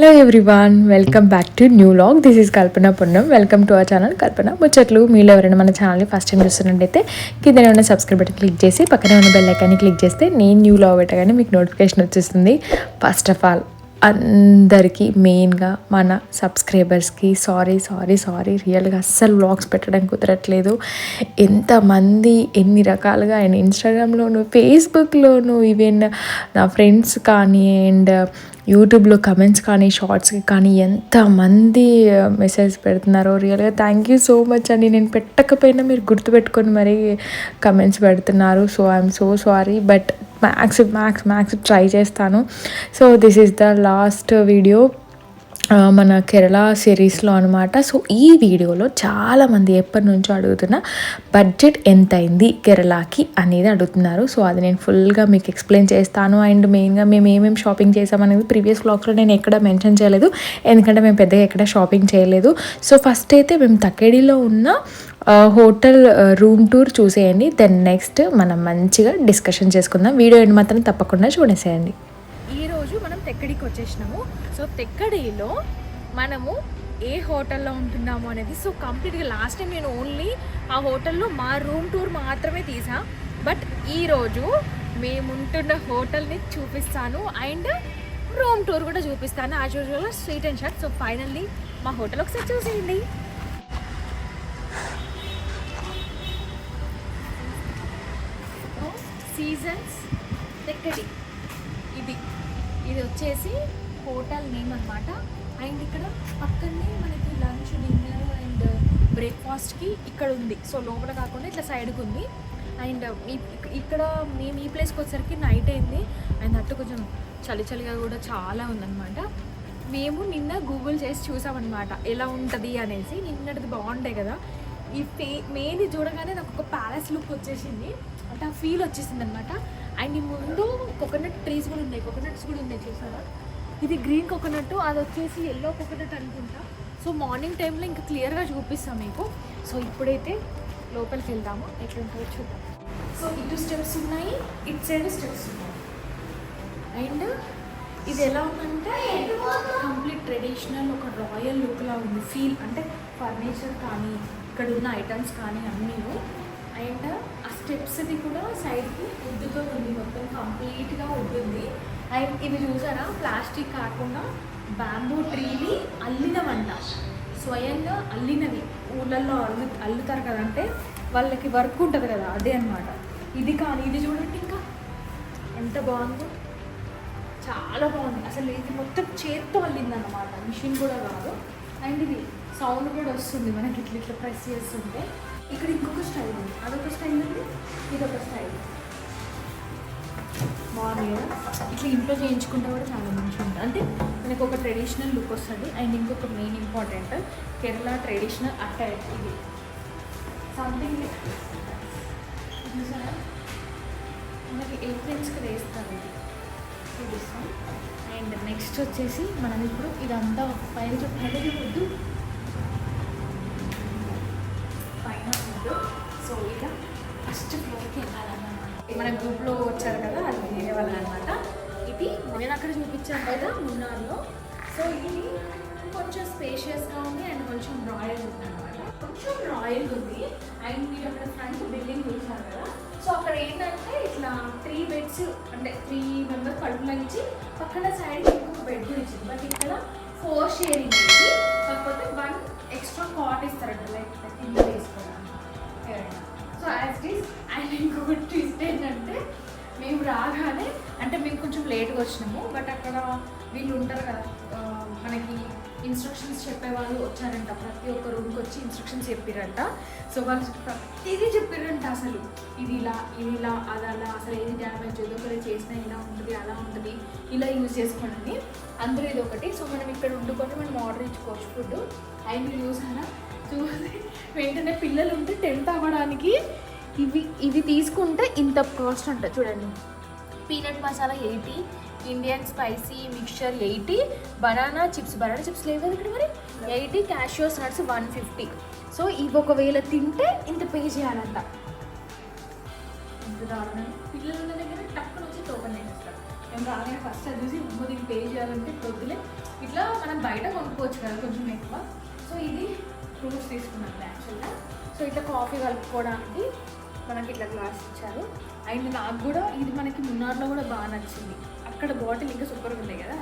Hello everyone, welcome back to new vlog. This is Kalpana Punnam. Welcome to our channel Kalpana Muchatlu. మీలో ఎవరైనా మన ఛానల్ని first time చూస్తున్నట్టయితే కింద ఉన్న సబ్స్క్రైబ్ బటన్ క్లిక్ చేసి పక్కనే ఉన్న బెల్ ఐకాన్ని క్లిక్ చేస్తే నేను న్యూ లాగ్ పెట్టగానే మీకు నోటిఫికేషన్ వచ్చేస్తుంది. ఫస్ట్ ఆఫ్ ఆల్ అందరికీ, మెయిన్గా మన సబ్స్క్రైబర్స్కి సారీ రియల్గా అస్సలు వ్లాగ్స్ పెట్టడం కుదరట్లేదు. ఎంతమంది ఎన్ని రకాలుగా అండ్ ఇన్స్టాగ్రామ్లోను, ఫేస్బుక్లోను, ఈవెన్ నా ఫ్రెండ్స్ కానీ అండ్ యూట్యూబ్లో కమెంట్స్ కానీ, షార్ట్స్కి కానీ ఎంతమంది మెసేజ్ పెడుతున్నారో. రియల్గా థ్యాంక్ యూ సో మచ్ అండి. నేను పెట్టకపోయినా మీరు గుర్తుపెట్టుకొని మరీ కమెంట్స్ పెడుతున్నారు. So I'm so sorry, but max try చేస్తాను. So this is the last video మన కేరళ సిరీస్లో అనమాట. సో ఈ వీడియోలో చాలామంది ఎప్పటి నుంచో అడుగుతున్న బడ్జెట్ ఎంత అయింది కేరళకి అనేది అడుగుతున్నారు. సో అది నేను ఫుల్గా మీకు ఎక్స్ప్లెయిన్ చేస్తాను. అండ్ మెయిన్గా మేము ఏమేమి షాపింగ్ చేసామనేది ప్రీవియస్ వ్లాగ్స్లో నేను ఎక్కడ మెన్షన్ చేయలేదు, ఎందుకంటే మేము పెద్దగా ఎక్కడ షాపింగ్ చేయలేదు. సో ఫస్ట్ అయితే మేము తకేడిలో ఉన్న హోటల్ రూమ్ టూర్ చూసేయండి. దెన్ నెక్స్ట్ మనం మంచిగా డిస్కషన్ చేసుకుందాం. వీడియో ఏంటి మాత్రం తప్పకుండా చూడేసేయండి. ఈరోజు మనం తెక్కడికి వచ్చేసినాము. సో తెక్కడిలో మనము ఏ హోటల్లో ఉంటున్నాము అనేది సో కంప్లీట్గా లాస్ట్ టైం నేను ఓన్లీ ఆ హోటల్లో మా రూమ్ టూర్ మాత్రమే తీసా. బట్ ఈరోజు మేముంటున్న హోటల్ని చూపిస్తాను అండ్ రూమ్ టూర్ కూడా చూపిస్తాను. యాజ్ యూజువల్గా sweet and shot. So finally మా హోటల్ ఒకసారి చూసేయండి. సీజన్స్ తెక్కడి ఇది వచ్చేసి హోటల్ నేమ్ అనమాట. అండ్ ఇక్కడ పక్కనే మనకి లంచ్, డిన్నర్ అండ్ బ్రేక్ఫాస్ట్కి ఇక్కడ ఉంది. సో లోపల కాకుండా ఇట్లా సైడ్కి ఉంది. అండ్ ఇక్కడ మేము ఈ ప్లేస్కి వచ్చేసరికి నైట్ అయింది. అండ్ అట్టు కొంచెం చలిగా కూడా చాలా ఉందన్నమాట. మేము నిన్న గూగుల్ చేసి చూసామన్నమాట ఎలా ఉంటుంది అనేసి. నిన్నటిది బాగుంటాయి కదా. ఈ మెయిన్ చూడగానే నాకు ఒక ప్యాలెస్ లుక్ వచ్చేసింది, అంటే ఆ ఫీల్ వచ్చేసింది అనమాట. అండ్ ఈ ముందు కోకోనట్ ట్రీస్ కూడా ఉన్నాయి, కోకోనట్స్ కూడా ఉన్నాయి చూసారా. ఇది గ్రీన్ కోకోనట్, అది వచ్చేసి ఎల్లో కోకోనట్ అనుకుంటా. సో మార్నింగ్ టైంలో ఇంకా క్లియర్గా చూపిస్తాం మీకు. సో ఇప్పుడైతే లోపలికి వెళ్దాము, ఎట్లుంటుందో చూద్దాం. సో ఇటు స్టెప్స్ ఉన్నాయి, ఇటు సైడ్ స్టెప్స్ ఉన్నాయి. అండ్ ఇది ఎలా ఉందంటే కంప్లీట్ ట్రెడిషనల్, ఒక రాయల్ లుక్లా ఉంది ఫీల్. అంటే ఫర్నిచర్ కానీ ఇక్కడ ఉన్న ఐటమ్స్ కానీ అన్నీ. అండ్ ఆ స్టెప్స్ది కూడా సైడ్కి ఉద్దుతో ఉంది, మొత్తం కంప్లీట్గా ఉంటుంది. అండ్ ఇవి చూసారా, ప్లాస్టిక్ కాకుండా బ్యాంబూ ట్రీని అల్లినవంట, స్వయంగా అల్లినవి. ఊళ్ళల్లో అల్లుతారు కదంటే వాళ్ళకి వర్క్ ఉంటుంది కదా, అదే అనమాట. ఇది కానీ ఇది చూడండి ఇంకా ఎంత బాగుందో, చాలా బాగుంది అసలు. ఇది మొత్తం చేత్తో అల్లిందన్నమాట, మిషన్ కూడా కాదు. అండ్ ఇది సౌండ్ కూడా వస్తుంది మనకి ఇట్లా ప్రెస్ చేస్తుంటే. ఇక్కడ ఇంకొక స్టైల్ ఉంది, అదొక స్టైల్ ఉంది, ఇదొక స్టైల్. బాగుంది కదా. ఇట్లా ఇంట్లో చేయించుకుంటే కూడా చాలా మంచిగా ఉంటుంది, అంటే మనకు ఒక ట్రెడిషనల్ లుక్ వస్తుంది. అండ్ ఇంకొక main important Kerala traditional attire. ఇది సంథింగ్ చూసారా, మనకి ఏప్రిల్స్కి వేస్తారు, ఇది చూపిస్తాం. అండ్ నెక్స్ట్ వచ్చేసి మనం ఇప్పుడు ఇదంతా పైన చెప్పినది వద్దు, పైన వద్దు. సో ఇక ఫస్ట్ ఫ్లోర్కి వెళ్ళాలన్నమాట. మన గ్రూప్లో వచ్చారు కదా, అది వేరే వాళ్ళు అనమాట. ఇది నేను అక్కడ చూపించాను కదా మున్నార్లో. సో ఇది కొంచెం స్పేషియస్గా ఉంది అండ్ కొంచెం రాయల్ ఉంది అనమాట, కొంచెం రాయల్ ఉంది. అండ్ మీరు అక్కడ ఫ్రంట్ బిల్డింగ్ చూసారు కదా. సో అక్కడ ఏంటంటే ఇట్లా 3 బెడ్స్, అంటే 3 మెంబర్స్ పడుకునిచ్చి పక్కన సైడ్ ఇంకొక బెడ్ కూడా ఇచ్చింది. బట్ ఇక్కడ 4 షేరింగ్ ఉంది, కాకపోతే 1 ఎక్స్ట్రా కాట్ ఇస్తారంట, లైక్ కింద వేసుకోవడానికి. So as it. అండ్ ఇంకొక ట్విస్ట్ ఏంటంటే మేము రాగానే, అంటే మేము కొంచెం లేట్గా వచ్చినాము, బట్ అక్కడ వీళ్ళు ఉంటారు కదా మనకి ఇన్స్ట్రక్షన్స్ చెప్పేవాళ్ళు వచ్చారంట. ప్రతి ఒక్క రూమ్కి వచ్చి ఇన్స్ట్రక్షన్స్ చెప్పారంట. సో వాళ్ళు ప్రతిదీ చెప్పారంట, అసలు ఇది ఇలా అది అలా, అసలు ఏది డ్యామేజ్ ఒకటి చేసినా ఇలా ఉంటుంది, అలా ఉంటుంది, ఇలా యూజ్ చేసుకోండి అందరూ ఇది ఒకటి. సో మనం ఇక్కడ వండుకొని మనం ఆర్డర్ ఇచ్చుకోవచ్చు ఫుడ్. అండ్ మీరు చూసారా, వెంటనే పిల్లలు ఉంటే టెంప్ట్ అవ్వడానికి ఇవి తీసుకుంటే ఇంత కాస్ట్ అంట. చూడండి, peanut masala 80, Indian spicy mixture 80, banana chips లేవు కదా ఇక్కడ మరి 80, క్యాషియోస్ నట్స్ 150. సో ఇవి ఒకవేళ తింటే ఇంత పే చేయాలంట. ఇంత దారుణం. పిల్లలు ఉన్న దగ్గర టక్కున వచ్చి టోకన్ వేసేస్తారు. మేము రాగానే ఫస్ట్ అది చూసి దీన్ని పే చేయాలంటే వద్దులే ఇట్లా మనం బయట కొనుక్కోవచ్చు కదా కొంచెం ఎక్కువ. సో ఇది ఫ్రూట్స్ తీసుకున్నాను యాక్చువల్గా. సో ఇట్లా కాఫీ కలుపుకోవడానికి మనకి ఇట్లా గ్లాస్ ఇచ్చారు. అండ్ నాకు కూడా ఇది మనకి మున్నార్లో కూడా బాగా నచ్చింది. అక్కడ బాటిల్ ఇంకా సూపర్గా ఉంటాయి కదా,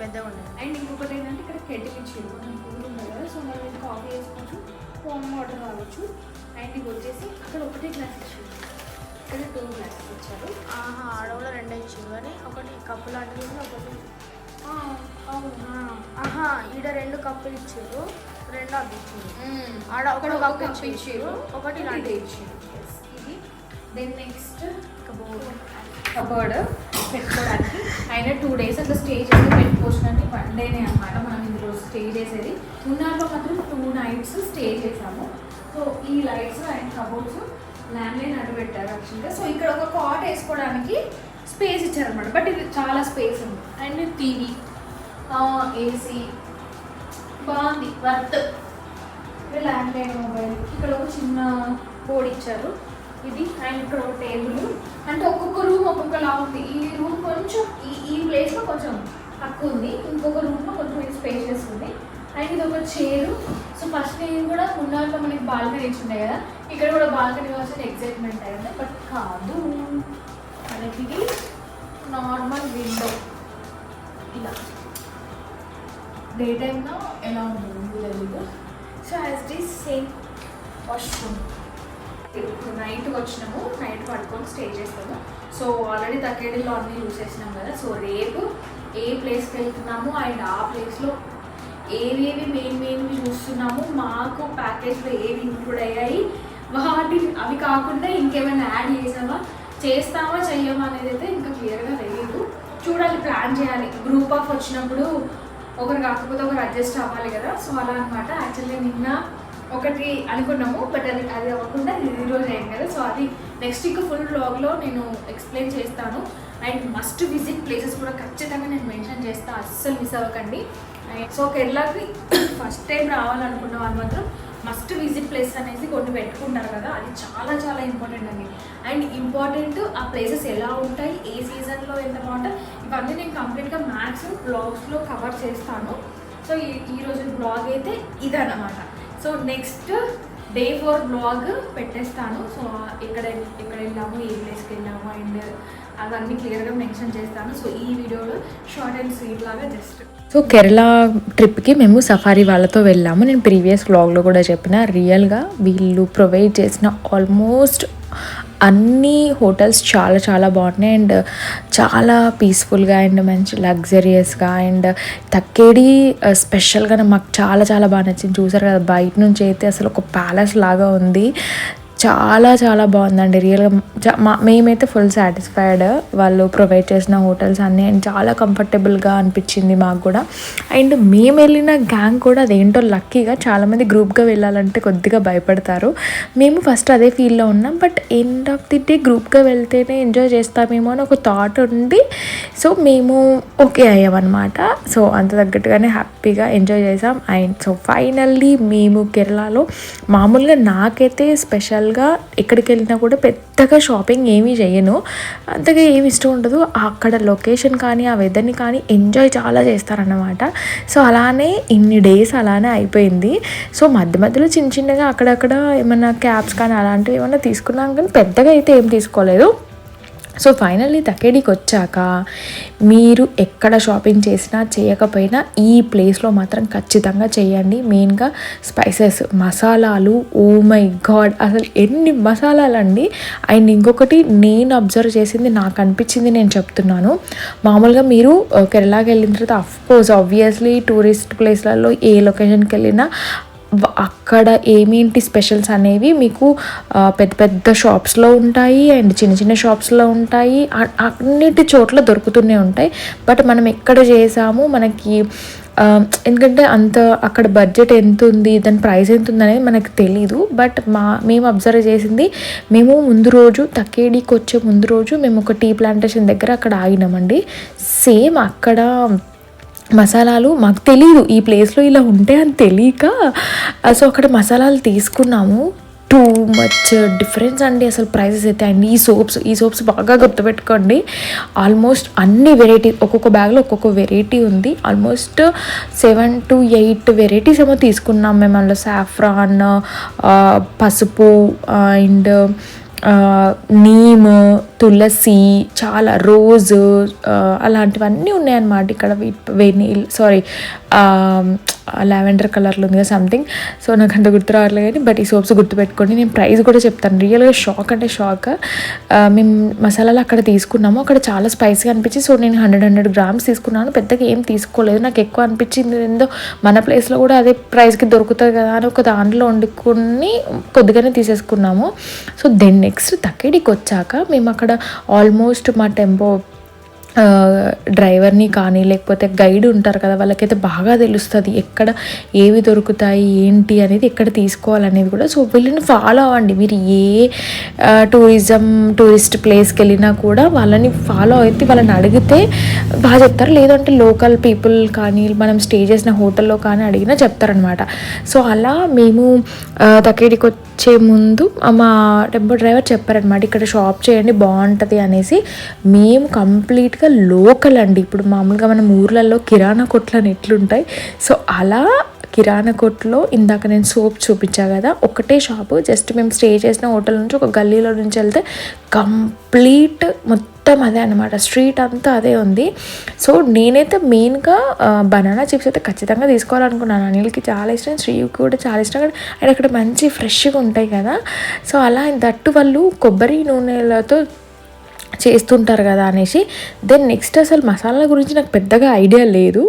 పెద్దగా ఉండదు. అండ్ ఇంకొకటి ఏంటంటే ఇక్కడ కెటిల్ ఇచ్చారు, మనం కూల్ ఉంది కదా. సో మనం ఇది కాఫీ వేసుకోవచ్చు, వామ్ వాటర్ తాగొచ్చు. అండ్ ఇది వచ్చేసి అక్కడ ఒకటే గ్లాస్ ఇచ్చారు, ఇక్కడ 2 గ్లాసెస్ ఇచ్చారు. ఆడ కూడా 2 ఇచ్చారు కానీ ఒకటి కప్పు లాంటిది ఒకటి. ఈడ 2 కప్పులు ఇచ్చారు, 2 అవి ఇచ్చారు. ఆడ అక్కడ ఒక ఒక కప్పు ఇచ్చారు, ఒకటి ఇలాంటివి ఇచ్చారు. ఇది దెన్ నెక్స్ట్ కబోర్డ్ పెట్టుకోవడానికి. అయినా 2 days అట్లా స్టే చేసి పెట్టుకోవచ్చునండి. 1 డేనే అనమాట మనం ఇందులో స్టే చేసేది. మున్నార్లో మాత్రం 2 nights స్టే చేసాము. సో ఈ లైట్స్ అండ్ కబోర్డ్స్ ల్యాండ్లైన్ అడ్డు పెట్టారు యాక్చువల్గా. సో ఇక్కడ ఒక కాట్ వేసుకోవడానికి స్పేస్ ఇచ్చారనమాట, బట్ ఇది చాలా స్పేస్ ఉంది. అండ్ టీవీ, ఏసీ బాగుంది, వర్త్. ల్యాండ్లైన్ మొబైల్, ఇక్కడ ఒక చిన్న బోర్డ్ ఇచ్చారు ఇది. అండ్ ఇక్కడ ఒక టేబుల్. అంటే ఒక్కొక్క రూమ్ ఒక్కొక్కలా ఉంది. ఈ రూమ్ కొంచెం ఈ ప్లేస్లో కొంచెం తక్కువ ఉంది, ఇంకొక రూమ్లో కొంచెం స్పేషియస్ ఉంది. అండ్ ఇది ఒక చైరు. సో ఫస్ట్ నేను కూడా మున్నార్లో మనకి బాల్కనీ ఇచ్చిండే కదా, ఇక్కడ కూడా బాల్కనీ వచ్చి ఎగ్జైట్మెంట్ అయింది. బట్ కాదు, మనకి ఇది నార్మల్ విండో. ఇలా డే టైంలో ఎలా ఉంటుంది తెలియదు. So as this same washroom. ఇప్పుడు నైట్కి వచ్చినాము, నైట్ పడుకొని స్టే చేస్తాము. సో ఆల్రెడీ తక్కేడిలో అన్నీ యూజ్ చేసినాం కదా. సో రేపు ఏ ప్లేస్కి వెళ్తున్నాము అండ్ ఆ ప్లేస్లో ఏవేవి మెయిన్వి చూస్తున్నాము, మాకు ప్యాకేజ్లో ఏవి ఇంక్లూడ్ అయ్యాయి, అవి కాకుండా ఇంకేమైనా యాడ్ చేస్తామా చెయ్యమా అనేది అయితే ఇంకా క్లియర్గా తెలియదు. చూడాలి, ప్లాన్ చేయాలి. గ్రూప్ ఆఫ్ వచ్చినప్పుడు ఒకరు కాకపోతే ఒకరు అడ్జస్ట్ అవ్వాలి కదా. సో అలా అనమాట. యాక్చువల్లీ నిన్న ఒకటి అనుకున్నాము, బట్ అది అవ్వకుండా ఈ రోజు అయింది కదా. సో అది నెక్స్ట్ ఇంకా ఫుల్ వ్లాగ్లో నేను ఎక్స్ప్లెయిన్ చేస్తాను. అండ్ మస్ట్ విజిట్ ప్లేసెస్ కూడా ఖచ్చితంగా నేను మెన్షన్ చేస్తాను, అస్సలు మిస్ అవ్వకండి. సో కేరళకి ఫస్ట్ టైం రావాలనుకున్న వాళ్ళు మాత్రం మస్ట్ విజిట్ ప్లేస్ అనేసి కొన్ని పెట్టుకుంటారు కదా, అది చాలా చాలా ఇంపార్టెంట్ అండి. అండ్ ఇంపార్టెంట్ ఆ ప్లేసెస్ ఎలా ఉంటాయి, ఏ సీజన్లో ఎంత బాగుంటాయి, ఇవన్నీ నేను కంప్లీట్గా మ్యాక్స్ బ్లాగ్స్లో కవర్ చేస్తాను. సో ఈరోజు బ్లాగ్ అయితే ఇదన్నమాట. సో నెక్స్ట్ డే 4 బ్లాగ్ పెట్టేస్తాను. సో ఎక్కడ వెళ్ళాము, ఏ ప్లేస్కి వెళ్ళాము అండ్ అవన్నీ క్లియర్గా మెన్షన్ చేస్తాను. సో ఈ వీడియోలో షార్ట్ అండ్ స్వీట్ లాగా జస్ట్. సో కేరళ ట్రిప్కి మేము సఫారీ వాళ్ళతో వెళ్ళాము. నేను ప్రీవియస్ వ్లాగ్లో కూడా చెప్పిన, రియల్గా వీళ్ళు ప్రొవైడ్ చేసిన ఆల్మోస్ట్ అన్ని హోటల్స్ చాలా చాలా బాగున్నాయి అండ్ చాలా పీస్ఫుల్గా అండ్ మంచి లగ్జరియస్గా. అండ్ తక్కేడి స్పెషల్గా మాకు చాలా చాలా బాగా నచ్చింది. చూసారు కదా, బయట నుంచి అయితే అసలు ఒక ప్యాలెస్ లాగా ఉంది. చాలా చాలా బాగుందండి రియల్గా. మేమైతే ఫుల్ సాటిస్ఫైడ్ వాళ్ళు ప్రొవైడ్ చేసిన హోటల్స్ అన్నీ. అండ్ చాలా కంఫర్టబుల్గా అనిపించింది మాకు కూడా. అండ్ మేము వెళ్ళిన గ్యాంగ్ కూడా అదేంటో లక్కీగా చాలామంది గ్రూప్గా వెళ్ళాలంటే కొద్దిగా భయపడతారు. మేము ఫస్ట్ అదే ఫీల్లో ఉన్నాం, but end of the day గ్రూప్గా వెళ్తేనే ఎంజాయ్ చేస్తామేమో అని ఒక థాట్ ఉండి సో మేము ఓకే అయ్యామన్నమాట. సో అంత తగ్గట్టుగానే హ్యాపీగా ఎంజాయ్ చేసాం. అండ్ సో ఫైనల్లీ మేము కేరళలో మామూలుగా నాకైతే స్పెషల్గా ఎక్కడికి వెళ్ళినా కూడా పెద్దగా షాపింగ్ ఏమీ చేయను, అంతగా ఏమి ఇష్టం ఉండదు. అక్కడ లొకేషన్ కానీ ఆ వెదర్ని కానీ ఎంజాయ్ చాలా చేస్తారన్నమాట. సో అలానే ఇన్ని డేస్ అలానే అయిపోయింది. సో మధ్య మధ్యలో చిన్న చిన్నగా అక్కడక్కడ ఏమన్నా క్యాబ్స్ కానీ అలాంటివి ఏమన్నా తీసుకున్నాం, కానీ పెద్దగా అయితే ఏం తీసుకోలేదు. సో ఫైనల్లీ తక్కేడికి వచ్చాక మీరు ఎక్కడ షాపింగ్ చేసినా చేయకపోయినా ఈ ప్లేస్లో మాత్రం ఖచ్చితంగా చేయండి. మెయిన్గా స్పైసెస్, మసాలాలు, ఓ మై గాడ్ అసలు ఎన్ని మసాలాలు అండి. అండ్ ఇంకొకటి నేను అబ్జర్వ్ చేసింది, నాకు అనిపించింది నేను చెప్తున్నాను. మామూలుగా మీరు కేరళకి వెళ్ళిన తర్వాత అఫ్కోర్స్ ఆబ్వియస్లీ టూరిస్ట్ ప్లేస్లలో ఏ లొకేషన్కి వెళ్ళినా అక్కడ ఏమేంటి స్పెషల్స్ అనేవి మీకు పెద్ద పెద్ద షాప్స్లో ఉంటాయి అండ్ చిన్న చిన్న షాప్స్లో ఉంటాయి, అన్నిటి చోట్ల దొరుకుతూనే ఉంటాయి. బట్ మనం ఎక్కడ చేసాము మనకి ఎందుకంటే అంత అక్కడ బడ్జెట్ ఎంత ఉంది, దాని ప్రైస్ ఎంత ఉంది అనేది మనకు తెలీదు. బట్ మేము అబ్జర్వ్ చేసింది, మేము ముందు రోజు తక్కేడికి వచ్చే ముందు రోజు మేము ఒక టీ ప్లాంటేషన్ దగ్గర అక్కడ ఆగినామండి. సేమ్ అక్కడ మసాలాలు మాకు తెలియదు, ఈ ప్లేస్లో ఇలా ఉంటే అని తెలియక సో అక్కడ మసాలాలు తీసుకున్నాము. టూ మచ్ డిఫరెన్స్ అండి అసలు ప్రైజెస్ అయితే. అండ్ ఈ సోప్స్ బాగా గుర్తుపెట్టుకోండి. ఆల్మోస్ట్ అన్ని వెరైటీ, ఒక్కొక్క బ్యాగ్లో ఒక్కొక్క వెరైటీ ఉంది. ఆల్మోస్ట్ 7 to 8 వెరైటీస్ ఏమో తీసుకున్నాం మేము. అందులో సాఫ్రాన్, పసుపు అండ్ నీమ్, తులసి, చాలా రోజు అలాంటివన్నీ ఉన్నాయన్నమాట ఇక్కడ. లావెండర్ కలర్లో ఉంది కదా సంథింగ్, సో నాకు అంత గుర్తు రావట్లేదు కానీ బట్ ఈ సోప్స్ గుర్తుపెట్టుకోండి. నేను ప్రైస్ కూడా చెప్తాను. రియల్గా షాక్ అంటే షాక్. మేము మసాలాలు అక్కడ తీసుకున్నాము, అక్కడ చాలా స్పైసీగా అనిపించి సో నేను 100 grams తీసుకున్నాను. పెద్దగా ఏం తీసుకోలేదు, నాకు ఎక్కువ అనిపించింది ఏందో మన ప్లేస్లో కూడా అదే ప్రైస్కి దొరుకుతుంది కదా అని ఒక దాంట్లో వండుకొని కొద్దిగానే తీసేసుకున్నాము. సో దెన్ నెక్స్ట్ తక్కేడికి వచ్చాక మేము అక్కడ ఆల్మోస్ట్ మా టెంపో డ్రైవర్ని కానీ లేకపోతే గైడ్ ఉంటారు కదా, వాళ్ళకైతే బాగా తెలుస్తుంది ఎక్కడ ఏవి దొరుకుతాయి ఏంటి అనేది, ఎక్కడ తీసుకోవాలనేది కూడా. సో వీళ్ళని ఫాలో అవ్వండి. మీరు ఏ టూరిస్ట్ ప్లేస్కి వెళ్ళినా కూడా వాళ్ళని ఫాలో అయితే వాళ్ళని అడిగితే బాగా చెప్తారు. లేదంటే లోకల్ పీపుల్ కానీ మనం స్టే చేసిన హోటల్లో కానీ అడిగినా చెప్తారనమాట. సో అలా మేము తకేడికి వచ్చే ముందు మా టెంపో డ్రైవర్ చెప్పారనమాట, ఇక్కడ షాప్ చేయండి బాగుంటుంది అనేసి. మేము కంప్లీట్గా లోకల్ అండి. ఇప్పుడు మామూలుగా మనం ఊర్లలో కిరాణా కొట్లు అని ఎట్లుంటాయి, సో అలా కిరాణా కొట్లో ఇందాక నేను సోప్ చూపించా కదా, ఒకటే షాపు. జస్ట్ మేము స్టే చేసిన హోటల్ నుంచి ఒక గల్లీలో నుంచి వెళ్తే కంప్లీట్ మొత్తం అదే అనమాట, స్ట్రీట్ అంతా అదే ఉంది. సో నేనైతే మెయిన్గా బనానా చిప్స్ అయితే ఖచ్చితంగా తీసుకోవాలనుకున్నాను. అనిల్కి చాలా ఇష్టం, శ్రీకి కూడా చాలా ఇష్టం. అండ్ అక్కడ మంచి ఫ్రెష్గా ఉంటాయి కదా, సో అలా దట్టు వాళ్ళు కొబ్బరి నూనెలతో చేస్తుంటారు కదా అనేసి. దెన్ నెక్స్ట్ అసలు మసాలా గురించి నాకు పెద్దగా ఐడియా లేదు,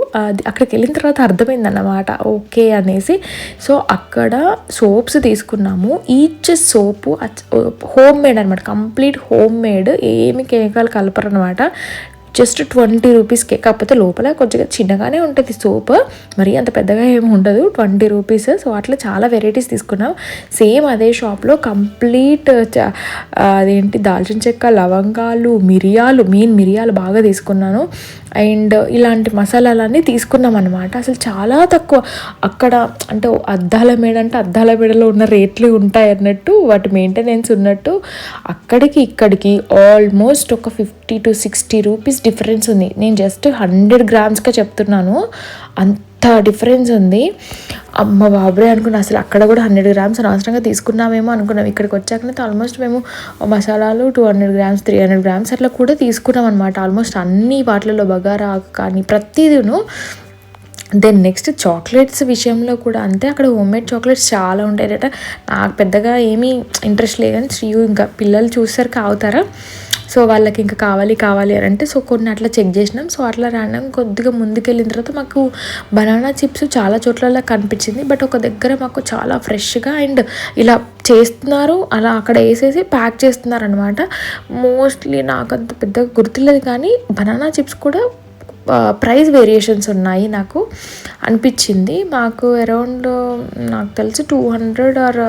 అక్కడికి వెళ్ళిన తర్వాత అర్థమైందన్నమాట ఓకే అనేసి. సో అక్కడ సోప్స్ తీసుకున్నాము. ఈచ్ సోపు హోమ్ మేడ్ అనమాట, కంప్లీట్ హోమ్ మేడ్, ఏమి కెమికల్ కలపరు అనమాట. జస్ట్ 20 రూపీస్కే, కాకపోతే లోపల కొంచెం చిన్నగానే ఉంటుంది సోప్, మరి అంత పెద్దగా ఏమి ఉండదు, 20 రూపీస్. సో అట్లా చాలా వెరైటీస్ తీసుకున్నాం. సేమ్ అదే షాప్లో కంప్లీట్ అదేంటి దాల్చిన చెక్క, లవంగాలు, మిరియాలు బాగా తీసుకున్నాను. అండ్ ఇలాంటి మసాలాలన్నీ తీసుకున్నాం అనమాట. అసలు చాలా తక్కువ అక్కడ, అంటే అద్దాల మేడలో ఉన్న రేట్లు ఉంటాయి అన్నట్టు, వాటి మెయింటెనెన్స్ ఉన్నట్టు. అక్కడికి ఇక్కడికి ఆల్మోస్ట్ ఒక 50 to 60 రూపీస్ డిఫరెన్స్ ఉంది. నేను జస్ట్ 100 grams చెప్తున్నాను, అంత డిఫరెన్స్ ఉంది. అమ్మ బాబరే అనుకున్నా. అసలు అక్కడ కూడా 100 grams అనవసరంగా తీసుకున్నామేమో అనుకున్నాం. ఇక్కడికి వచ్చాకనైతే ఆల్మోస్ట్ మేము మసాలాలు 200 grams 300 grams అట్లా కూడా తీసుకున్నాం అనమాట. ఆల్మోస్ట్ అన్ని వాటిలలో బగారా కానీ ప్రతిదీను. దెన్ నెక్స్ట్ చాక్లెట్స్ విషయంలో కూడా అంతే. అక్కడ హోమ్ మేడ్ చాక్లెట్స్ చాలా ఉంటాయట. నాకు పెద్దగా ఏమీ ఇంట్రెస్ట్ లేదు కానీ శ్రీయు ఇంకా పిల్లలు చూసరికి అవుతారా, సో వాళ్ళకి ఇంకా కావాలి అని అంటే సో కొన్ని అట్లా చెక్ చేసినాం. సో అట్లా ర్యాండమ్ కొద్దిగా ముందుకెళ్ళిన తర్వాత మాకు బనానా చిప్స్ చాలా చోట్ల కనిపించింది. బట్ ఒక దగ్గర మాకు చాలా ఫ్రెష్గా అండ్ ఇలా చేస్తున్నారు, అలా అక్కడ వేసేసి ప్యాక్ చేస్తున్నారు అనమాట. మోస్ట్లీ నాకు అంత పెద్దగా గుర్తులేదు కానీ బనానా చిప్స్ కూడా ప్రైస్ వేరియేషన్స్ ఉన్నాయి నాకు అనిపించింది. మాకు అరౌండ్ నాకు తెలిసి 200 ఆర్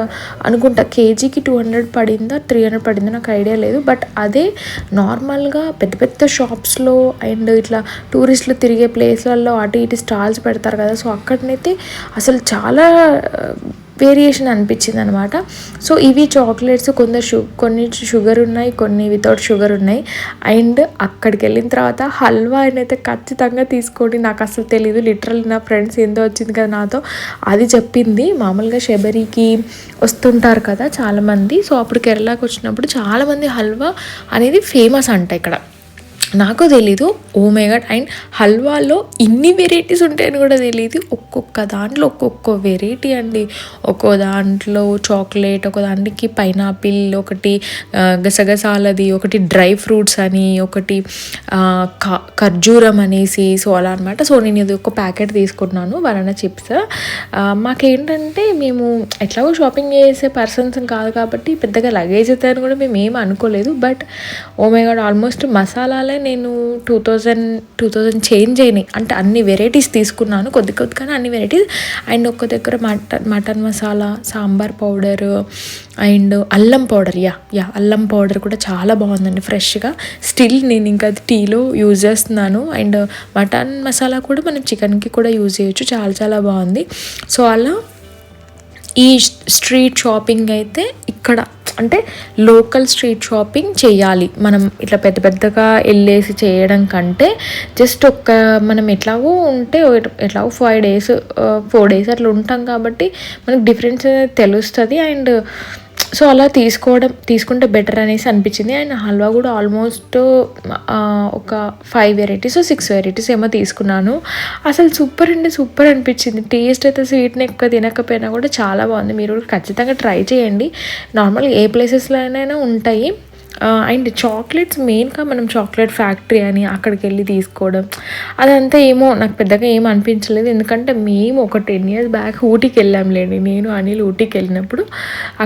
అనుకుంటా కేజీకి 200 పడిందా 300 పడిందా నాకు ఐడియా లేదు. బట్ అదే నార్మల్గా పెద్ద షాప్స్లో అండ్ ఇట్లా టూరిస్టులు తిరిగే ప్లేస్లలో అటు ఇటు స్టాల్స్ పెడతారు కదా, సో అక్కడనైతే అసలు చాలా వేరియేషన్ అనిపించింది అనమాట. సో ఇవి చాక్లెట్స్ కొన్ని షుగర్ ఉన్నాయి, కొన్ని వితౌట్ షుగర్ ఉన్నాయి. అండ్ అక్కడికి వెళ్ళిన తర్వాత హల్వా అయితే ఖచ్చితంగా తీసుకోండి. నాకు అసలు తెలీదు, లిటరల్ నా ఫ్రెండ్స్ ఏందో వచ్చింది కదా నాతో, అది చెప్పింది. మామూలుగా శబరికి వస్తుంటారు కదా చాలామంది, సో అప్పుడు కేరళకి వచ్చినప్పుడు చాలామంది హల్వా అనేది ఫేమస్ అంట ఇక్కడ. నాకు తెలీదు, ఓ మై గాడ్. అండ్ హల్వాలో ఇన్ని వెరైటీస్ ఉంటాయని కూడా తెలియదు. ఒక్కొక్క దాంట్లో ఒక్కొక్క వెరైటీ అండి. ఒక్కో దాంట్లో చాక్లెట్, ఒక దానికి పైనాపిల్, ఒకటి గసగసాలది, ఒకటి డ్రై ఫ్రూట్స్ అని, ఒకటి ఖర్జూరం అనేసి, సో అలా అనమాట. సో నేను ఇది ఒక ప్యాకెట్ తీసుకున్నాను బనానా చిప్స్. మాకేంటంటే మేము ఎట్లాగో షాపింగ్ చేసే పర్సన్స్ కాదు కాబట్టి పెద్దగా లగేజ్ అవుతాయని కూడా మేము ఏమి అనుకోలేదు. But oh my god, almost మసాలాలే నేను 2000 చేంజ్ అయినాయి. అంటే అన్ని వెరైటీస్ తీసుకున్నాను, కొద్దిగానే అన్ని వెరైటీస్. అండ్ ఒక్క దగ్గర mutton masala, sambar powder and అల్లం పౌడర్, అల్లం పౌడర్ కూడా చాలా బాగుందండి ఫ్రెష్గా. స్టిల్ నేను ఇంకా అది టీలో యూజ్ చేస్తున్నాను. అండ్ మటన్ మసాలా కూడా మనం చికెన్కి కూడా యూజ్ చేయొచ్చు, చాలా బాగుంది. సో అలా ఈ స్ట్రీట్ షాపింగ్ అయితే ఇక్కడ అంటే లోకల్ స్ట్రీట్ షాపింగ్ చేయాలి మనం. ఇట్లా పెద్ద పెద్దగా వెళ్ళేసి చేయడం కంటే జస్ట్ మనం ఎట్లాగో ఉంటే ఎట్లాగో 5 days 4 days అట్లా ఉంటాం కాబట్టి మనకు డిఫరెన్స్ తెలుస్తుంది. అండ్ సో అలా తీసుకుంటే బెటర్ అనేసి అనిపించింది. అండ్ హల్వా కూడా ఆల్మోస్ట్ ఒక 5 varieties 6 varieties ఏమో తీసుకున్నాను. అసలు సూపర్ అనిపించింది. టేస్ట్ అయితే స్వీట్ని ఎక్కువ తినకపోయినా కూడా చాలా బాగుంది. మీరు ఖచ్చితంగా ట్రై చేయండి. నార్మల్గా ఏ ప్లేసెస్లో అయినా ఉంటాయి. అండ్ చాక్లెట్స్ మెయిన్గా మనం చాక్లెట్ ఫ్యాక్టరీ అని అక్కడికి వెళ్ళి తీసుకోవడం అదంతా ఏమో నాకు పెద్దగా ఏం అనిపించలేదు. ఎందుకంటే మేము ఒక 10 years బ్యాక్ ఊటీకి వెళ్ళాంలేండి. నేను అనిల్ ఊటీకి వెళ్ళినప్పుడు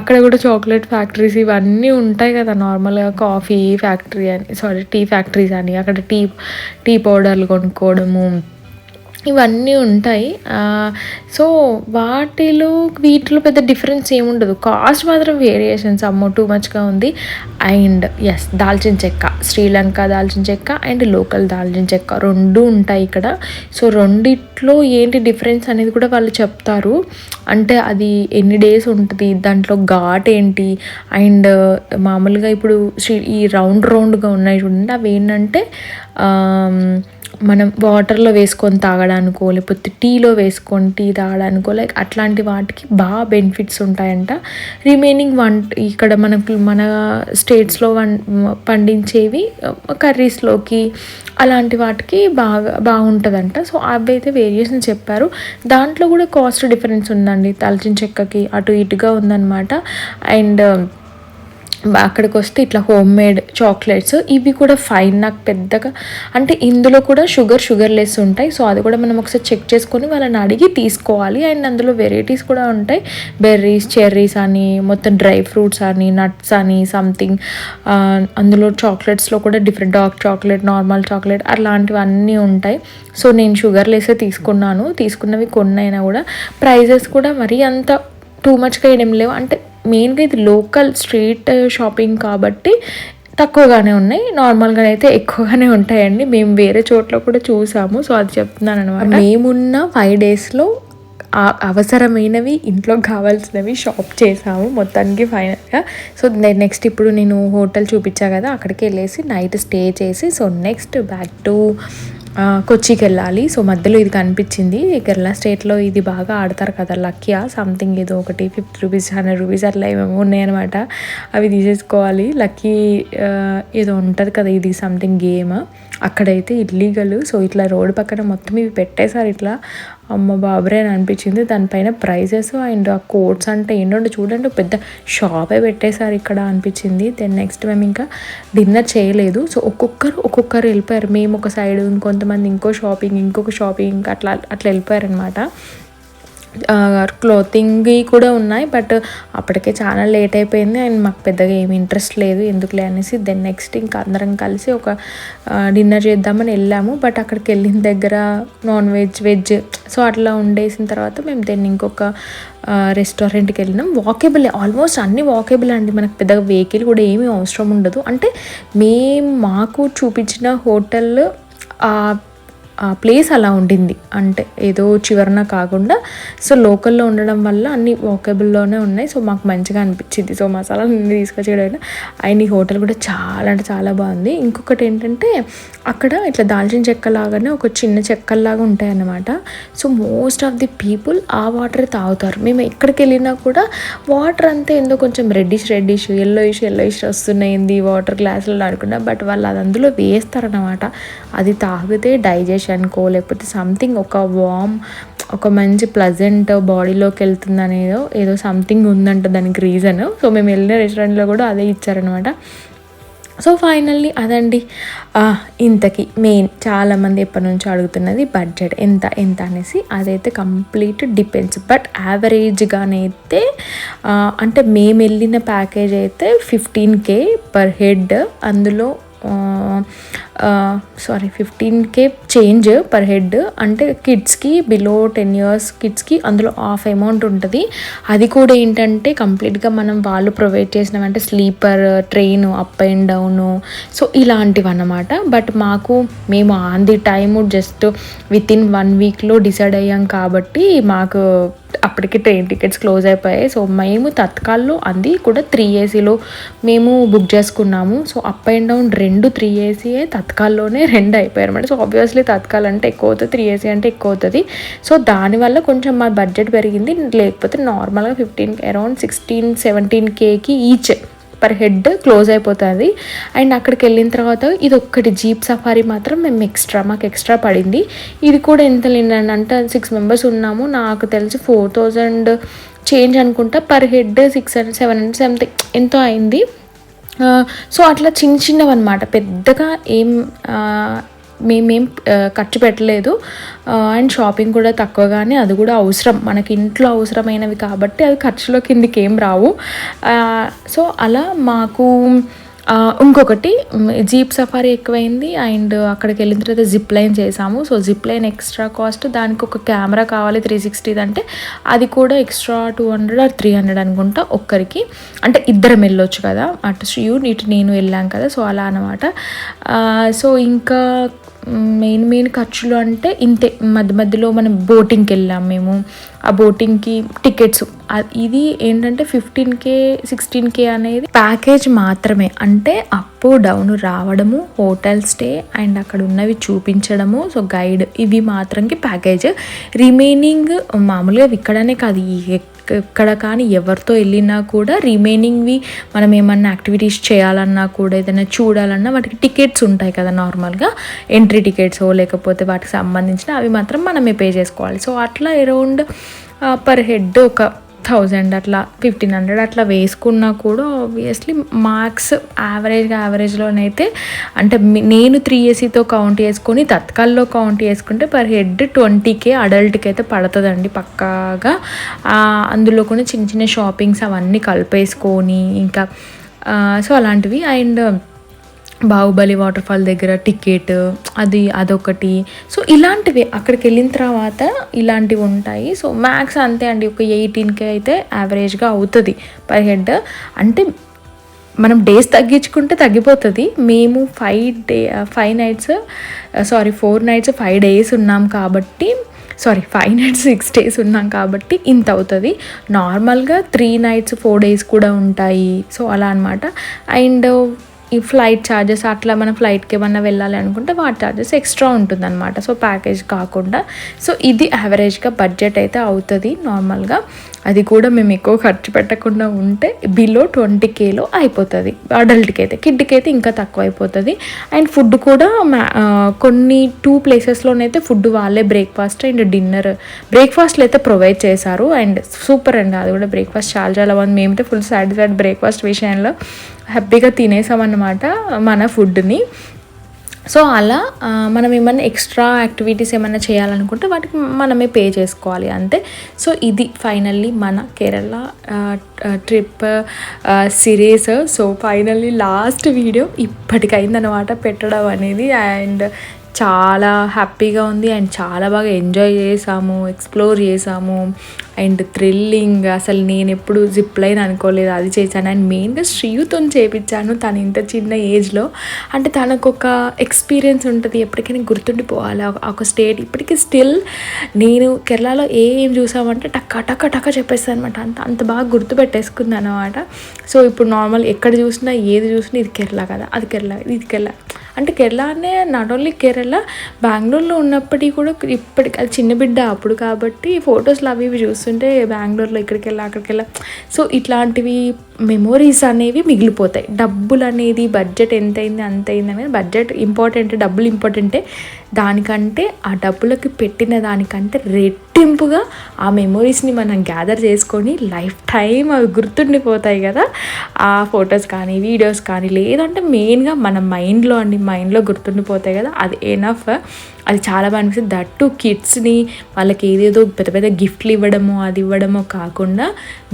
అక్కడ కూడా చాక్లెట్ ఫ్యాక్టరీస్ ఇవన్నీ ఉంటాయి కదా. నార్మల్గా కాఫీ ఫ్యాక్టరీ అని టీ ఫ్యాక్టరీస్ అని అక్కడ టీ పౌడర్లు కొనుక్కోవడము ఇవన్నీ ఉంటాయి. సో వీటిలో పెద్ద డిఫరెన్స్ ఏముండదు. కాస్ట్ మాత్రం వేరియేషన్స్ అమ్మో టూ మచ్గా ఉంది. అండ్ ఎస్ దాల్చిన చెక్క, శ్రీలంక దాల్చిన చెక్క అండ్ లోకల్ దాల్చిన చెక్క 2 ఉంటాయి ఇక్కడ. సో రెండిట్లో ఏంటి డిఫరెన్స్ అనేది కూడా వాళ్ళు చెప్తారు. అంటే అది ఎన్ని డేస్ ఉంటుంది, దాంట్లో ఘాట్ ఏంటి. అండ్ మామూలుగా ఇప్పుడు ఈ రౌండ్గా ఉన్నాయి చూడండి, అవి ఏంటంటే మనం వాటర్లో వేసుకొని తాగడానికో లేకపోతే టీలో వేసుకొని టీ తాగడానికో లైక్ అట్లాంటి వాటికి బాగా బెనిఫిట్స్ ఉంటాయంట. రిమైనింగ్ ఇక్కడ మన స్టేట్స్లో పండించేవి కర్రీస్లోకి అలాంటి వాటికి బాగుంటుందంట. సో అవి అయితే వేరియేషన్ చెప్పారు. దాంట్లో కూడా కాస్ట్ డిఫరెన్స్ ఉందండి. దాల్చిన చెక్కకి అటు ఇటుగా ఉందన్నమాట. అండ్ అక్కడికి వస్తే ఇట్లా హోమ్ మేడ్ చాక్లెట్స్ ఇవి కూడా ఫైన్. నాకు పెద్దగా అంటే ఇందులో కూడా షుగర్లెస్ ఉంటాయి. సో అది కూడా మనం ఒకసారి చెక్ చేసుకొని వాళ్ళని అడిగి తీసుకోవాలి. అండ్ అందులో వెరైటీస్ కూడా ఉంటాయి. బెర్రీస్, చెర్రీస్ అని, మొత్తం డ్రై ఫ్రూట్స్ అని, నట్స్ అని సంథింగ్. అందులో చాక్లెట్స్లో కూడా different dark chocolate, normal chocolate అలాంటివన్నీ ఉంటాయి. సో నేను షుగర్లెస్ తీసుకున్నవి కొన్నైనా కూడా ప్రైజెస్ కూడా మరీ అంత టూ మచ్గా వేయడం లేవు. అంటే మెయిన్గా ఇది లోకల్ స్ట్రీట్ షాపింగ్ కాబట్టి తక్కువగానే ఉన్నాయి. నార్మల్గా అయితే ఎక్కువగానే ఉంటాయండి. మేము వేరే చోట్ల కూడా చూసాము. సో అది చెప్తున్నాను అనమాట. మేమున్న 5 daysలో అవసరమైనవి ఇంట్లో కావాల్సినవి షాప్ చేసాము మొత్తానికి ఫైనల్గా. సో నెక్స్ట్ ఇప్పుడు నేను హోటల్ చూపించా కదా, అక్కడికి వెళ్ళేసి నైట్ స్టే చేసి సో నెక్స్ట్ బ్యాక్ టు కొచ్చికి వెళ్ళాలి. సో మధ్యలో ఇది కనిపించింది. కేరళ స్టేట్లో ఇది బాగా ఆడతారు కదా, లక్కీయా సంథింగ్ ఏదో ఒకటి 50 rupees 100 rupees అట్లా ఏమేమో ఉన్నాయన్నమాట. అవి తీసేసుకోవాలి. లక్కీ ఏదో ఉంటుంది కదా, ఇది సంథింగ్ గేమ్. అక్కడైతే ఇల్లీగల్. సో ఇట్లా రోడ్డు పక్కన మొత్తం ఇవి పెట్టేశారు. ఇట్లా అమ్మ బాబరే అని అనిపించింది. దానిపైన ప్రైజెస్ అండ్ ఆ కోట్స్ అంటే ఏంటంటే చూడండి పెద్ద షాపే పెట్టేశారు ఇక్కడ అనిపించింది. దెన్ నెక్స్ట్ మేము ఇంకా డిన్నర్ చేయలేదు. సో ఒక్కొక్కరు వెళ్ళిపోయారు. మేము ఒక సైడ్, ఇంకొంతమంది ఇంకొక షాపింగ్ అట్లా వెళ్ళిపోయారు అనమాట. క్లోతింగ్ కూడా ఉన్నాయి. బట్ అప్పటికే చాలా లేట్ అయిపోయింది. అండ్ మాకు పెద్దగా ఏమి ఇంట్రెస్ట్ లేదు ఎందుకులే అనేసి దెన్ నెక్స్ట్ ఇంకా అందరం కలిసి ఒక డిన్నర్ చేద్దామని వెళ్ళాము. బట్ అక్కడికి వెళ్ళిన దగ్గర నాన్ వెజ్ సో అట్లా ఉండేసిన తర్వాత మేము దెన్ ఇంకొక రెస్టారెంట్కి వెళ్ళినాం. వాకేబుల్, ఆల్మోస్ట్ అన్నీ వాకేబుల్ అండి. మనకు పెద్దగా వెహికల్ కూడా ఏమీ అవసరం ఉండదు. అంటే మాకు చూపించిన హోటల్ ఆ ప్లేస్ అలా ఉండింది. అంటే ఏదో చివరన కాకుండా సో లోకల్లో ఉండడం వల్ల అన్ని వాకబుల్లోనే ఉన్నాయి. సో మాకు మంచిగా అనిపించింది. సో మసాలా తీసుకొచ్చేయడం అండ్ ఈ హోటల్ కూడా చాలా అంటే చాలా బాగుంది. ఇంకొకటి ఏంటంటే అక్కడ ఇట్లా దాల్చిన చెక్క లాగానే ఒక చిన్న చెక్కల్లాగా ఉంటాయి అన్నమాట. So most of the people ఆ వాటర్ తాగుతారు. మేము ఎక్కడికి వెళ్ళినా కూడా వాటర్ అంతా ఏందో కొంచెం రెడ్డిష్ ఎల్లోయిష్ వస్తున్నాయింది వాటర్ గ్లాసులలో అనుకున్నా. బట్ వాళ్ళు అది అందులో వేస్తారన్నమాట. అది తాగితే డైజెషన్కో లేకపోతే సంథింగ్ ఒక మంచి ప్లజెంట్ బాడీలోకి వెళ్తుంది అనేదో ఏదో సంథింగ్ ఉందంట దానికి రీజన్. సో మేము వెళ్ళిన రెస్టారెంట్లో కూడా అదే ఇచ్చారనమాట. సో ఫైనల్లీ అదండి. ఇంతకీ మెయిన్ చాలామంది ఎప్పటి నుంచో అడుగుతున్నది బడ్జెట్ ఎంత అనేసి. అదైతే కంప్లీట్ డిపెండ్స్. బట్ యావరేజ్గానైతే అంటే మేము వెళ్ళిన ప్యాకేజ్ అయితే 15K పర్ హెడ్. అందులో 15K చేంజ్ పర్ హెడ్. అంటే కిడ్స్కి బిలో 10 years కిడ్స్కి అందులో హాఫ్ అమౌంట్ ఉంటుంది. అది కూడా ఏంటంటే కంప్లీట్గా వాళ్ళు ప్రొవైడ్ చేసినామంటే sleeper train up and down so ఇలాంటివి అన్నమాట. బట్ మేము on the time just with in 1 weekలో డిసైడ్ అయ్యాం కాబట్టి మాకు అప్పటికి ట్రైన్ టికెట్స్ క్లోజ్ అయిపోయాయి. సో మేము తత్కాల్లో అది కూడా 3 ఏసీలో మేము బుక్ చేసుకున్నాము. సో అప్ అండ్ డౌన్ 2 3 ఏసీయే, తత్కాల్లోనే 2 అయిపోయాయి అనమాట. సో ఆబ్వియస్లీ తత్కాల్ అంటే ఎక్కువ అవుతుంది, 3 ఏసీ అంటే ఎక్కువ అవుతుంది. సో దానివల్ల కొంచెం మా బడ్జెట్ పెరిగింది. లేకపోతే నార్మల్గా 15 అరౌండ్ 16-17Kకి ఈచ్ పర్ హెడ్ క్లోజ్ అయిపోతుంది. అండ్ అక్కడికి వెళ్ళిన తర్వాత ఇది ఒక్కటి జీప్ సఫారీ మాత్రం మాకు ఎక్స్ట్రా పడింది. ఇది కూడా ఎంత లేనంటే 6 మెంబర్స్ ఉన్నాము, నాకు తెలిసి 4000 చేంజ్ అనుకుంటా. పర్ హెడ్ 600 700 సంథింగ్ ఎంతో అయింది. సో అట్లా చిన్నవి అనమాట, పెద్దగా మేమేం ఖర్చు పెట్టలేదు. అండ్ షాపింగ్ కూడా తక్కువగానే, అది కూడా అవసరం మనకి ఇంట్లో అవసరమైనవి కాబట్టి అవి ఖర్చులో కిందికి ఏం రావు. సో అలా మాకు ఇంకొకటి జీప్ సఫారీ ఎక్కువైంది. అండ్ అక్కడికి వెళ్ళిన తర్వాత జిప్ లైన్ చేసాము. So zip line extra cost, దానికి ఒక కెమెరా కావాలి 360 అంటే అది కూడా ఎక్స్ట్రా 200 or 300 అనుకుంటా ఒక్కరికి. అంటే ఇద్దరం వెళ్ళొచ్చు కదా, అటు ఇటు నేను వెళ్ళాం కదా. సో అలా అనమాట. సో ఇంకా మెయిన్ ఖర్చులు అంటే ఇంతే. మధ్యలో మనం బోటింగ్కి వెళ్ళాం మేము. ఆ బోటింగ్కి టికెట్స్ ఇది ఏంటంటే 15K 16K అనేది ప్యాకేజ్ మాత్రమే. అంటే అప్ డౌన్ రావడము, హోటల్ స్టే అండ్ అక్కడ ఉన్నవి చూపించడము, సో గైడ్, ఇవి మాత్రంకి ప్యాకేజ్. రిమైనింగ్ మామూలుగా ఇక్కడనే కాదు, ఎక్కడ కానీ ఎవరితో వెళ్ళినా కూడా రిమైనింగ్వి మనం ఏమన్నా యాక్టివిటీస్ చేయాలన్నా కూడా, ఏదైనా చూడాలన్నా వాటికి టికెట్స్ ఉంటాయి కదా నార్మల్గా, ఎంట్రీ టికెట్స్ లేకపోతే వాటికి సంబంధించిన అవి మాత్రం మనమే పే చేసుకోవాలి. సో అట్లా అరౌండ్ పర్ హెడ్ ఒక 1000 అట్లా 1500 అట్లా వేసుకున్నా కూడా ఆబ్వియస్లీ మార్క్స్ యావరేజ్లోనైతే, అంటే నేను 3 ఏసీతో కౌంట్ చేసుకొని తత్కాల్లో కౌంట్ చేసుకుంటే పర్ హెడ్ 20K అడల్ట్కి అయితే పడుతుందండి పక్కాగా. అందులో కూడా చిన్న షాపింగ్స్ అవన్నీ కలిపేసుకొని ఇంకా సో అలాంటివి. అండ్ బాహుబలి వాటర్ ఫాల్ దగ్గర టికెట్ అదొకటి. సో ఇలాంటివి అక్కడికి వెళ్ళిన తర్వాత ఇలాంటివి ఉంటాయి. సో మ్యాక్స్ అంతే అండి, ఒక 18K అయితే యావరేజ్గా అవుతుంది పర్ హెడ్. అంటే మనం డేస్ తగ్గించుకుంటే తగ్గిపోతుంది. మేము 4 nights 5 days ఉన్నాం కాబట్టి 5 nights 6 days ఉన్నాం కాబట్టి ఇంత అవుతుంది. నార్మల్గా 3 nights 4 days కూడా ఉంటాయి. సో అలా అనమాట. అండ్ ఈ ఫ్లైట్ ఛార్జెస్ అట్లా మనం ఫ్లైట్కి ఏమన్నా వెళ్ళాలి అనుకుంటే వాటి ఛార్జెస్ ఎక్స్ట్రా ఉంటుందన్నమాట. సో ప్యాకేజ్ కాకుండా. సో ఇది యావరేజ్గా బడ్జెట్ అయితే అవుతుంది నార్మల్గా. అది కూడా మేము ఎక్కువ ఖర్చు పెట్టకుండా ఉంటే బిలో 20Kలో అయిపోతుంది అడల్ట్కి అయితే. కిడ్కి అయితే ఇంకా తక్కువ అయిపోతుంది. అండ్ ఫుడ్ కూడా కొన్ని 2 ప్లేసెస్లోనైతే ఫుడ్ వాళ్ళే బ్రేక్ఫాస్ట్ అండ్ డిన్నర్, బ్రేక్ఫాస్ట్లు అయితే ప్రొవైడ్ చేశారు. అండ్ సూపర్ అండి అది కూడా. బ్రేక్ఫాస్ట్ చాలా బాగుంది. మేమైతే ఫుల్ సాటిస్ఫైడ్ బ్రేక్ఫాస్ట్ విషయంలో. హ్యాపీగా తినేసామన్నమాట మన ఫుడ్ని. సో అలా మనం ఏమన్నా ఎక్స్ట్రా యాక్టివిటీస్ ఏమైనా చేయాలనుకుంటే వాటికి మనమే పే చేసుకోవాలి అంతే. సో ఇది ఫైనల్లీ మన Kerala trip series. So finally last video ఇప్పటికైందనమాట పెట్టడం అనేది. అండ్ చాలా హ్యాపీగా ఉంది అండ్ చాలా బాగా ఎంజాయ్ చేసాము, ఎక్స్ప్లోర్ చేసాము. అండ్ థ్రిల్లింగ్, అసలు నేను ఎప్పుడు జిప్ లైన్ అనుకోలేదు, అది చేశాను. అండ్ మెయిన్గా శ్రీయుతో చేయించాను. తను ఇంత చిన్న ఏజ్లో, అంటే తనకు ఒక ఎక్స్పీరియన్స్ ఉంటుంది, ఎప్పటికైనా గుర్తుండిపోవాలి ఒక స్టేట్. ఇప్పటికీ స్టిల్ నేను కేరళలో ఏం చూసామంటే టక్క చెప్పేస్తాను అనమాట. అంత బాగా గుర్తుపెట్టేసుకుంది అనమాట. సో ఇప్పుడు నార్మల్ ఎక్కడ చూసినా ఏది చూసినా ఇది కేరళ కదా, అది కేరళ, ఇది కేరళ. అంటే కేరళ అనే నాట్ ఓన్లీ కేరళ, బెంగళూరులో ఉన్నప్పటికీ కూడా ఇప్పటికి అది చిన్న బిడ్డ అప్పుడు కాబట్టి ఫొటోస్లో అవి చూస్తుంటే బెంగళూరులో ఇక్కడికి వెళ్ళా అక్కడికి వెళ్ళా. సో ఇట్లాంటివి మెమోరీస్ అనేవి మిగిలిపోతాయి. డబ్బులు అనేది బడ్జెట్ ఎంత అయింది అంత అయింది అనేది బడ్జెట్ ఇంపార్టెంట్, డబ్బులు ఇంపార్టెంటే. దానికంటే ఆ డబ్బులకి పెట్టిన దానికంటే రెట్టింపుగా ఆ మెమోరీస్ని మనం గ్యాదర్ చేసుకొని లైఫ్ టైం అవి గుర్తుండిపోతాయి కదా. ఆ ఫొటోస్ కానీ వీడియోస్ కానీ, లేదంటే మెయిన్గా మన మైండ్లో గుర్తుండిపోతాయి కదా, అది ఎనఫ్. అది చాలా బాగా అనిపిస్తుంది. దట్టు కిడ్స్ని వాళ్ళకి ఏదేదో పెద్ద గిఫ్ట్లు ఇవ్వడమో అది ఇవ్వడమో కాకుండా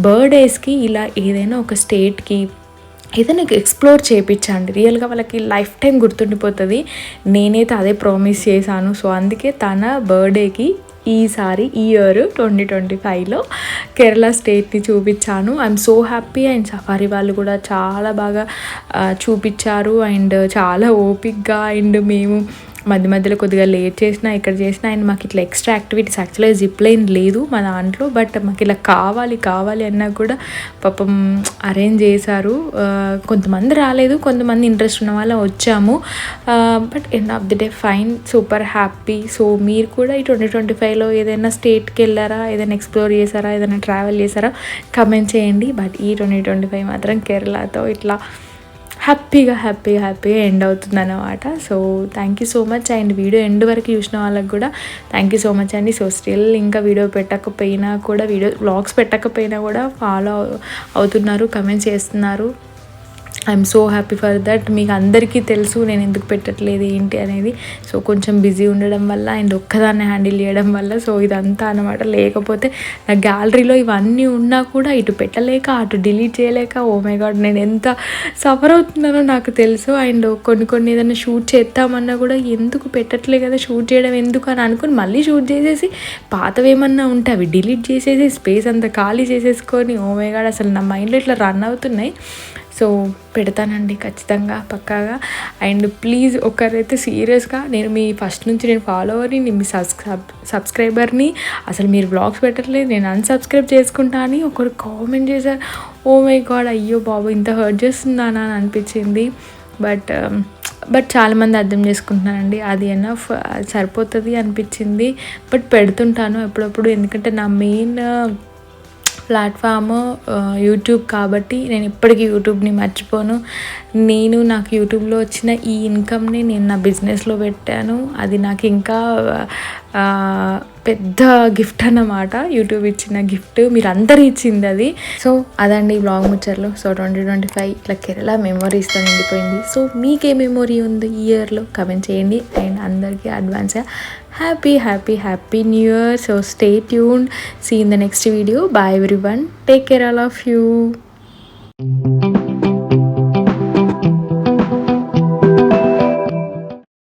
బర్త్డేస్కి ఇలా ఏదైనా ఒక స్టేట్కి ఏదైనా ఎక్స్ప్లోర్ చేయించండి. రియల్గా వాళ్ళకి లైఫ్ టైం గుర్తుండిపోతుంది. నేనైతే అదే ప్రామిస్ చేశాను. సో అందుకే తన బర్త్డేకి ఈ ఇయర్ 2025లో కేరళ స్టేట్ని చూపించాను. I'm so happy. And safari వాళ్ళు కూడా చాలా బాగా చూపించారు అండ్ చాలా ఓపిక్గా. అండ్ మేము మధ్య మధ్యలో కొద్దిగా లేట్ చేసినా ఇక్కడ చేసినా అండ్ మాకు ఇట్లా ఎక్స్ట్రా యాక్టివిటీస్ యాక్చువల్గా జిప్ లైన్ లేదు మా దాంట్లో, బట్ మాకు ఇలా కావాలి అన్నా కూడా పాపం అరేంజ్ చేశారు. కొంతమంది రాలేదు, కొంతమంది ఇంట్రెస్ట్ ఉన్న వాళ్ళు వచ్చాము. But end of the day fine, super happy. So మీరు కూడా ఈ 2025లో ఏదైనా స్టేట్కి వెళ్ళారా, ఏదైనా ఎక్స్ప్లోర్ చేశారా, ఏదైనా ట్రావెల్ చేశారా కమెంట్ చేయండి. బట్ ఈ 2025 మాత్రం కేరళతో ఇట్లా హ్యాపీగా ఎండ్ అవుతుంది అన్నమాట. So thank you so much. And video end వరకు చూసిన వాళ్ళకి కూడా థ్యాంక్ యూ సో మచ్ అండి. సో స్టిల్ ఇంకా వీడియో పెట్టకపోయినా కూడా, వ్లాగ్స్ పెట్టకపోయినా కూడా ఫాలో అవుతున్నారు, కమెంట్స్ చేస్తున్నారు. I'm so happy for that. మీకు అందరికీ తెలుసు నేను ఎందుకు పెట్టట్లేదు ఏంటి అనేది. సో కొంచెం బిజీ ఉండడం వల్ల అండ్ ఒక్కదాన్ని హ్యాండిల్ చేయడం వల్ల సో ఇదంతా అనమాట. లేకపోతే నా గ్యాలరీలో ఇవన్నీ ఉన్నా కూడా ఇటు పెట్టలేక అటు డిలీట్ చేయలేక, ఓ మై గాడ్ నేను ఎంత సఫర్ అవుతున్నానో నాకు తెలుసు. అండ్ కొన్ని ఏదైనా షూట్ చేద్దామన్నా కూడా ఎందుకు పెట్టట్లే కదా, షూట్ చేయడం ఎందుకు అని అనుకుని మళ్ళీ షూట్ చేసేసి పాతవి ఏమన్నా ఉంటే అవి డిలీట్ చేసేసి స్పేస్ అంతా ఖాళీ చేసేసుకొని, ఓ మై గాడ్ అసలు నా మైండ్లో ఇట్లా రన్ అవుతున్నాయి. సో పెడతానండి ఖచ్చితంగా పక్కాగా. అండ్ ప్లీజ్ ఒకరైతే సీరియస్గా, నేను మీ ఫస్ట్ నుంచి నేను ఫాలోవర్ని, నేను మీ సబ్స్క్రైబర్ని, అసలు మీరు వ్లాగ్స్ పెట్టట్లేదు నేను అన్సబ్స్క్రైబ్ చేసుకుంటా అని ఒకరు కామెంట్ చేశారు. ఓ మై గాడ్, అయ్యో బాబు ఇంత హర్ట్ చేస్తుందానా అని అనిపించింది. బట్ చాలామంది అర్థం చేసుకుంటున్నానండి, అది ఎనఫ్ సరిపోతుంది అనిపించింది. బట్ పెడుతుంటాను అప్పుడప్పుడు, ఎందుకంటే నా మెయిన్ ప్లాట్ఫామ్ యూట్యూబ్ కాబట్టి నేను ఇప్పటికీ యూట్యూబ్ని మర్చిపోను. నాకు యూట్యూబ్లో వచ్చిన ఈ ఇన్కమ్ని నేను నా బిజినెస్లో పెట్టాను. అది నాకు ఇంకా పెద్ద గిఫ్ట్ అన్నమాట. యూట్యూబ్ ఇచ్చిన గిఫ్ట్, మీరు అందరూ ఇచ్చింది అది. సో అదండి బ్లాగ్ ముచ్చట్లు. సో 2025 ఇట్లా కేరళ మెమొరీస్తో నిండిపోయింది. సో మీకే మెమొరీ ఉంది ఈ ఇయర్లో కమెంట్ చేయండి. అండ్ అందరికీ అడ్వాన్స్గా happy new year. So stay tuned, see in the next video. Bye everyone, take care all of you.